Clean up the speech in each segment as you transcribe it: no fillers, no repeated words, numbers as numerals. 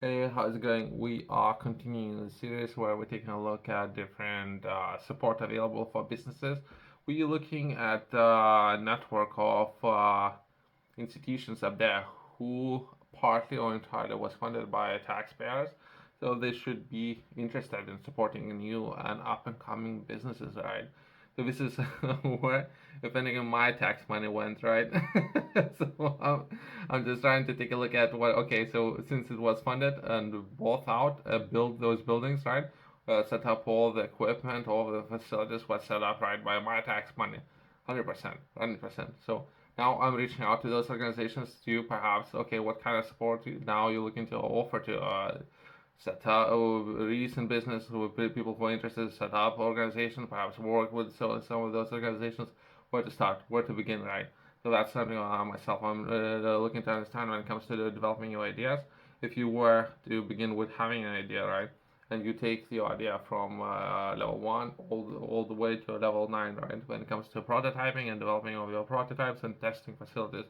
Hey, how's it going? We are continuing the series where we're taking a look at different support available for businesses. We're looking at the network of institutions up there who partly or entirely was funded by taxpayers. So they should be interested in supporting new and up and coming businesses, right? So this is where, if anything, my tax money went, right? so I'm just trying to take a look at what, okay, so since it was funded and bought out, build those buildings, right? Set up all the equipment, all the facilities was set up, right, by my tax money. 100%, 100%. So now I'm reaching out to those organizations to perhaps, okay, what kind of support now you're looking to offer to set up recent business with people who are interested to set up organizations, perhaps work with some of those organizations, where to start, where to begin, right? So that's something myself I'm looking to understand when it comes to developing new ideas. If you were to begin with having an idea, right, and you take the idea from level 1 all the way to level 9, right, when it comes to prototyping and developing of your prototypes and testing facilities,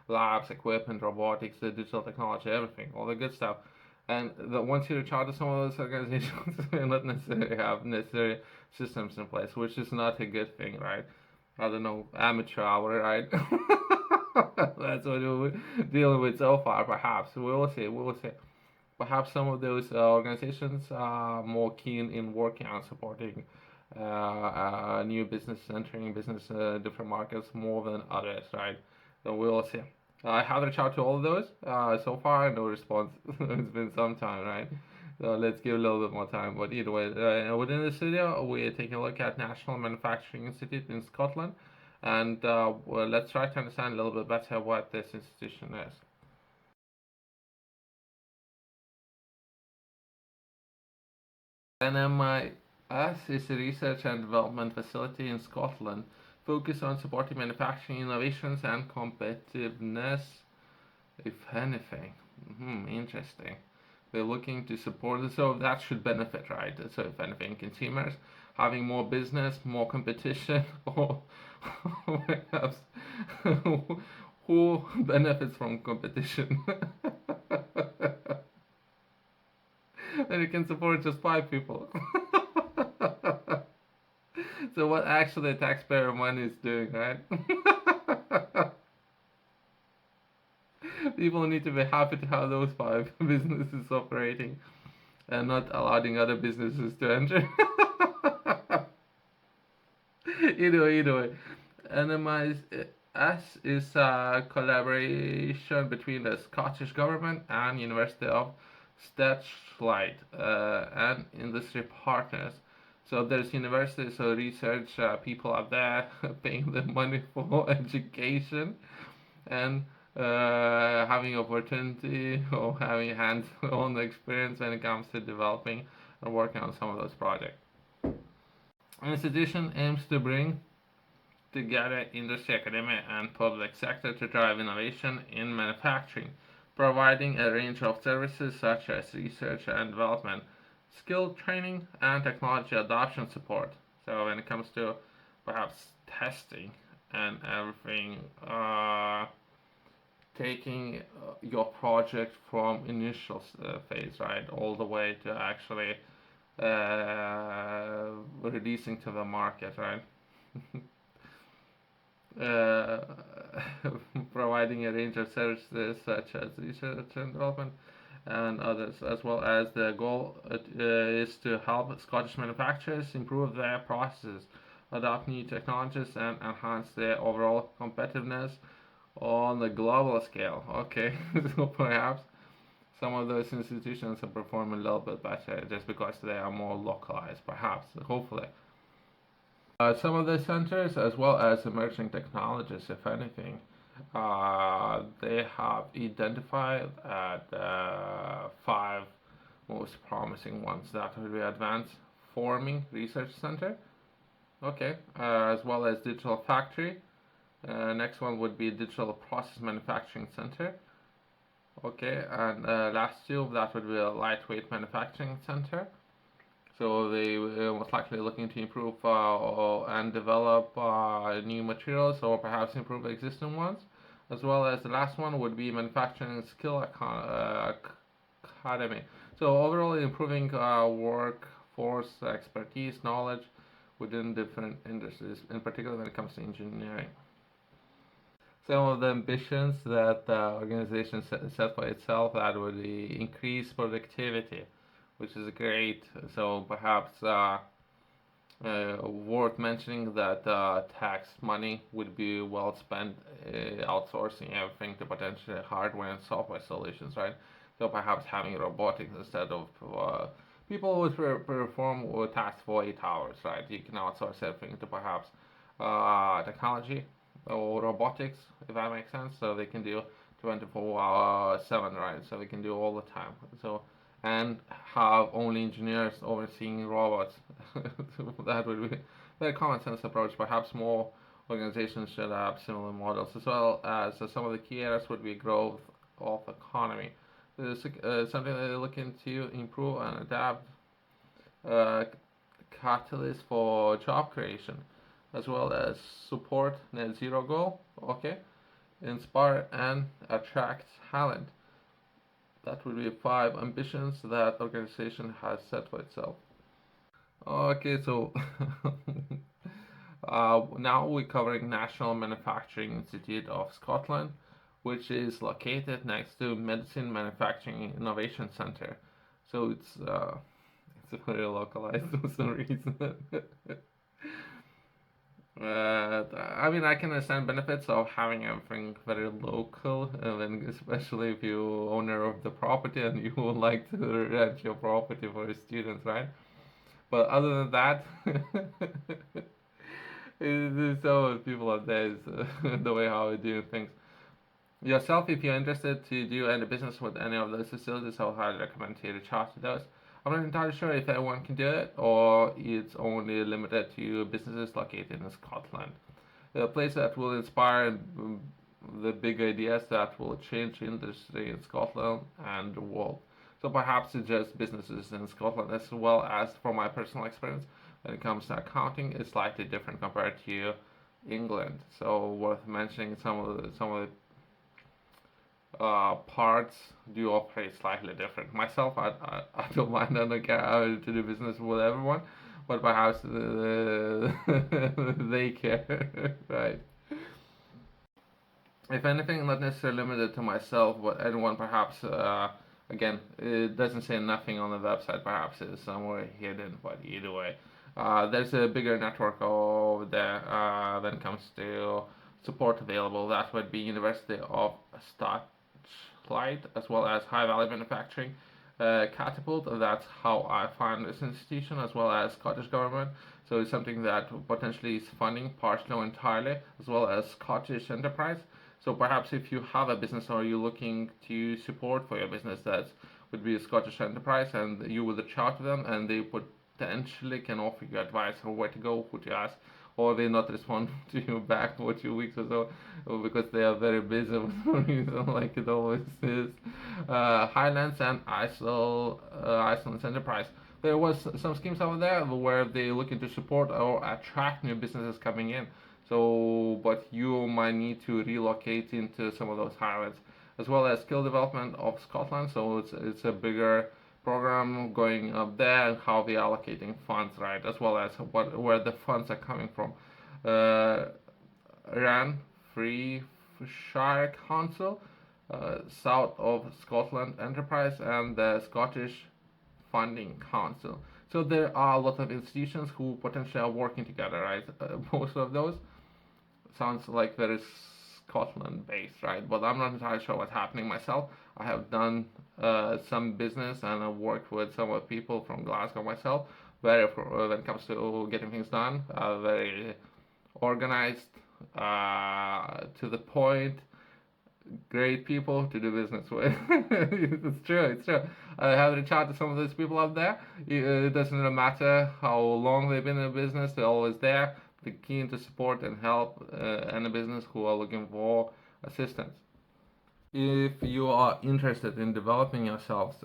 labs, equipment, robotics, the digital technology, everything, all the good stuff. And once you reach out to some of those organizations, you not necessarily have necessary systems in place, which is not a good thing, right? I don't know, amateur hour, right? That's what we're dealing with so far. Perhaps we will see. We will see. Perhaps some of those organizations are more keen in working on supporting new business, entering business different markets more than others, right? So we will see. I have reached out to all of those. So far, no response. It's been some time, right? So let's give a little bit more time. But either way, within the studio, we're taking a look at National Manufacturing Institute in Scotland, and well, let's try to understand a little bit better what this institution is. NMIS is a research and development facility in Scotland focused on supporting manufacturing innovations and competitiveness, if anything. Interesting. They're looking to support it, so that should benefit, right? So, if anything, consumers having more business, more competition, or perhaps who benefits from competition? And you can support just 5 people. So what actually taxpayer money is doing, right? People need to be happy to have those 5 businesses operating and not allowing other businesses to enter. Either way. NMIS is a collaboration between the Scottish Government and University of Strathclyde and industry partners. So there's universities, so research people out there paying the money for education and having opportunity or having hands-on experience when it comes to developing and working on some of those projects. The institution aims to bring together industry, academia, and public sector to drive innovation in manufacturing, providing a range of services such as research and development, skill training, and technology adoption support. So when it comes to perhaps testing and everything, taking your project from initial phase, right, all the way to actually releasing to the market, right? uh, Providing a range of services such as research and development and others, as well as the goal is to help Scottish manufacturers improve their processes, adopt new technologies, and enhance their overall competitiveness on the global scale. Okay, so perhaps some of those institutions are performing a little bit better just because they are more localized, perhaps, hopefully. Some of the centers, as well as emerging technologies, if anything, they have identified the 5 most promising ones. That would be Advanced Forming Research Center, okay, as well as Digital Factory. Next one would be Digital Process Manufacturing Center, okay, and last two, that would be a Lightweight Manufacturing Center. So they most likely looking to improve and develop new materials or perhaps improve existing ones, as well as the last one would be manufacturing skill academy. So overall, improving workforce expertise, knowledge within different industries, in particular when it comes to engineering. Some of the ambitions that the organization set for itself, that would be increase productivity, which is great. So perhaps worth mentioning that tax money would be well spent outsourcing everything to potentially hardware and software solutions, right? So perhaps having robotics instead of people would perform tasks for 8 hours, right? You can outsource everything to perhaps technology or robotics, if that makes sense. So they can do 24/7, right? So they can do all the time. So and have only engineers overseeing robots. That would be a very common sense approach. Perhaps more organizations should have similar models, as well as some of the key areas would be growth of economy. This is something that they're looking to improve and adapt, uh, catalyst for job creation, as well as support net zero goal. Okay, inspire and attract talent. That would be 5 ambitions that organization has set for itself. Okay, so now we're covering National Manufacturing Institute of Scotland, which is located next to Medicine Manufacturing Innovation Centre. So it's very localized for some reason. I mean, I can understand benefits of having everything very local, and then especially if you owner of the property and you would like to rent your property for students, right? But other than that, it's so people out there is the way how we do things. Yourself, if you're interested to do any business with any of those facilities, I would highly recommend you to reach out to those. I'm not entirely sure if everyone can do it or it's only limited to businesses located in Scotland. A place that will inspire the big ideas that will change industry in Scotland and the world. So perhaps it's just businesses in Scotland, as well as from my personal experience when it comes to accounting, it's slightly different compared to England. So worth mentioning some of the parts do operate slightly different. Myself, I don't mind, I don't care how to do business with everyone, but perhaps they care, right? If anything, not necessarily limited to myself, but anyone perhaps, again, it doesn't say nothing on the website, perhaps it's somewhere hidden, but either way. There's a bigger network over there when it comes to support available. That would be University of Strathclyde, as well as High Valley Manufacturing. Catapult, that's how I find this institution, as well as Scottish Government. So it's something that potentially is funding partially or entirely, as well as Scottish Enterprise. So perhaps if you have a business or you're looking to support for your business, that would be a Scottish Enterprise, and you would reach out to them, and they potentially can offer you advice on where to go, who to ask, or they not respond to you back for 2 weeks or so because they are very busy for some reason, like it always is. Highlands and Iceland's Enterprise. There was some schemes over there where they looking to support or attract new businesses coming in. So, but you might need to relocate into some of those highlands, as well as skill development of Scotland. So it's a bigger program going up there and how they're allocating funds, right? As well as where the funds are coming from. Uh, Ran Free Shire Council, South of Scotland Enterprise, and the Scottish Funding Council. So there are a lot of institutions who potentially are working together, right? Most of those sounds like very Scotland based, right? But I'm not entirely sure what's happening myself. I have done some business and I've worked with some of the people from Glasgow myself. Very when it comes to getting things done, very organized, to the point, great people to do business with. It's true, it's true. I have reached out to some of those people out there. It doesn't really matter how long they've been in business, they're always there. They're keen to support and help any business who are looking for assistance. If you are interested in developing yourself,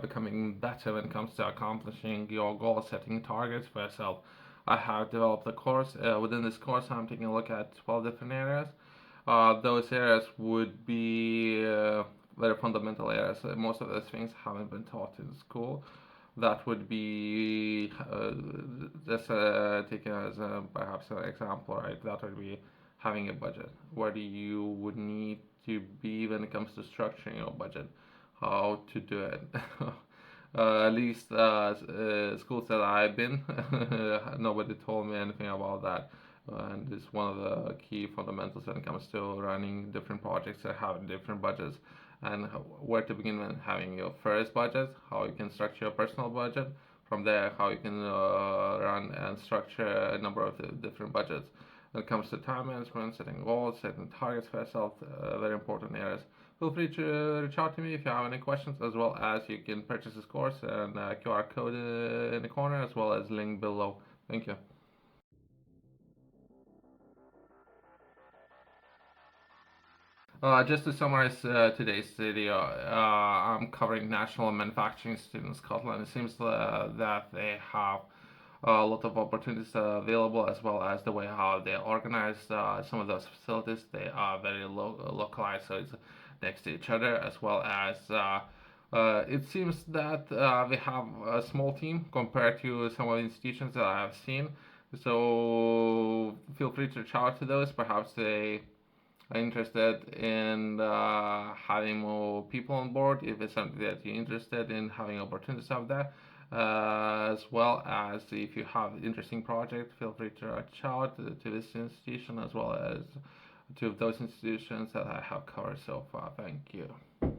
becoming better when it comes to accomplishing your goals, setting targets for yourself, I have developed a course. Within this course, I'm taking a look at 12 different areas. Those areas would be very fundamental areas. Most of those things haven't been taught in school. That would be just taken as perhaps an example, right? That would be having a budget. Where do you would need to be when it comes to structuring your budget? How to do it? At least schools that I've been, nobody told me anything about that. And it's one of the key fundamentals when it comes to running different projects that have different budgets, and where to begin when having your first budget, how you can structure your personal budget. From there, how you can run and structure a number of different budgets. When it comes to time management, setting goals, setting targets for yourself, very important areas. Feel free to reach out to me if you have any questions, as well as you can purchase this course and QR code in the corner, as well as link below. Thank you. Just to summarize today's video, I'm covering national manufacturing students in Scotland. It seems that they have a lot of opportunities available, as well as the way how they organize some of those facilities. They are very localized, so it's next to each other, as well as it seems that we have a small team compared to some of the institutions that I have seen. So feel free to reach out to those. Perhaps they are interested in having more people on board if it's something that you're interested in having opportunities out there. As well as if you have interesting project, feel free to reach out to this institution, as well as to those institutions that I have covered so far. Thank you.